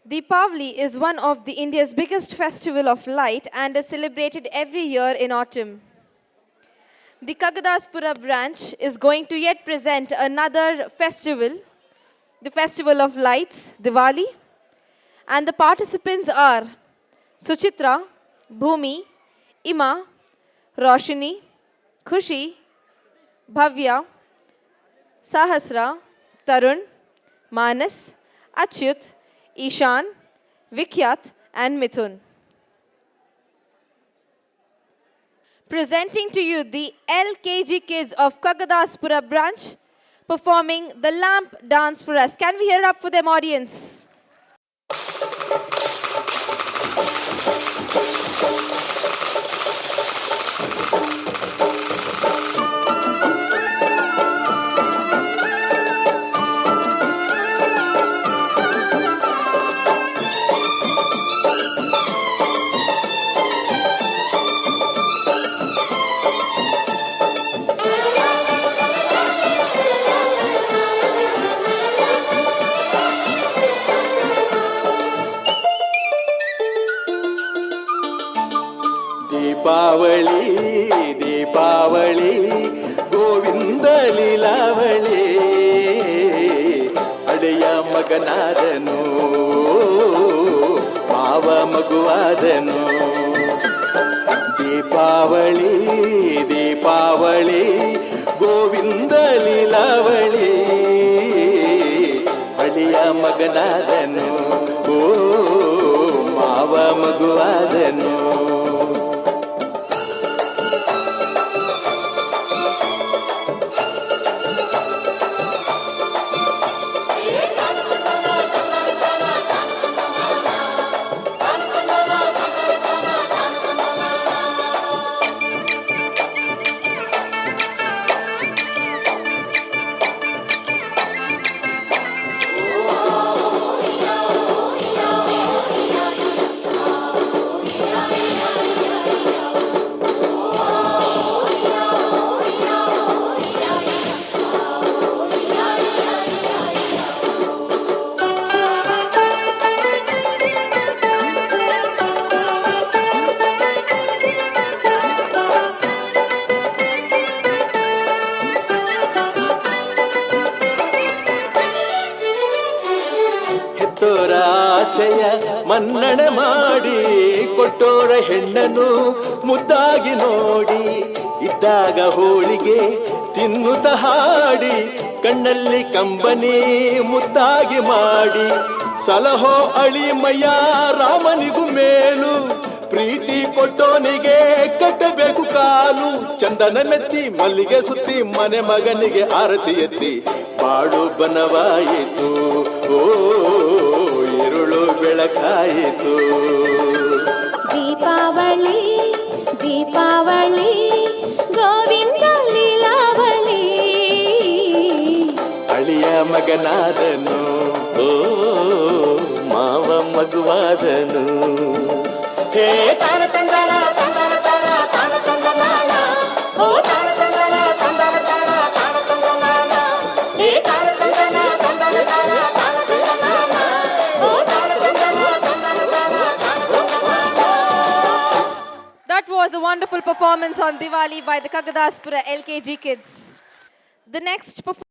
Deepavali is one of the India's biggest festival of light and is celebrated every year in autumn. The Kagadaspura branch is going to yet present another festival, the Festival of Lights, Diwali, and the participants are Suchitra, Bhumi, Ima, Roshini, Khushi, Bhavya, Sahasra, Tarun, Manas, Achyut, Ishan, Vikyat, and Mithun. Presenting to you the LKG kids of Kagadaspura branch performing the lamp dance for us. Can we hear up for them, audience? Deepavali Deepavali Govinda Leelavali ಅಡೆಯ ಮಗನಾದನು ಮಾವ ಮಗುವಾದನು ದೀಪಾವಳಿ ದೀಪಾವಳಿ ಗೋವಿಂದ ಲೀಲಾವಳಿ ಅಡೆಯ ಮಗನಾದನು ಓ ಮಾವ ಮಗುವಾದನು ಆಸೆಯ ಮನ್ನಣೆ ಮಾಡಿ ಕೊಟ್ಟೋರ ಹೆಣ್ಣನು ಮುದ್ದಾಗಿ ನೋಡಿ ಇದ್ದಾಗ ಹೋಳಿಗೆ ತಿನ್ನುತ್ತ ಹಾಡಿ ಕಣ್ಣಲ್ಲಿ ಕಂಬನಿ ಮುದ್ದಾಗಿ ಮಾಡಿ ಸಲಹೋ ಅಳಿಮಯ್ಯ ರಾಮನಿಗೂ ಮೇಲು ಪ್ರೀತಿ ಕೊಟ್ಟೋನಿಗೆ ಕಟ್ಟಬೇಕು ಕಾಲು ಚಂದನ ಮೆತ್ತಿ ಮಲ್ಲಿಗೆ ಸುತ್ತಿ ಮನೆ ಮಗನಿಗೆ ಆರತಿ ಎತ್ತಿ ಬಾಡು ಬನವಾಯಿತು ಓ ഇരുಳು ಬೆಳಕಾಯಿತು ದೀಪಾವಳಿ ದೀಪಾವಳಿ ಗೋವಿಂದ ಲೀಲಾವಳಿ ಅಳಿಯ ಮಗನಾದನು ಓ ಮಾವ ಮಗುವಾದನು ಹೇ ತಾನ ತಂದನ ತಂದನ ತಾನ ತಾನ ತಂದನ ಓ ತಾನ ತಂದನ ತಂದನ ತಾನ ತಾನ ತಂದನ ಹೇ ತಾನ ತಂದನ ತಂದನ ತಾನ ತಾನ ತಂದನ That was a wonderful performance on Diwali by the Kagadaspura LKG kids. The next performance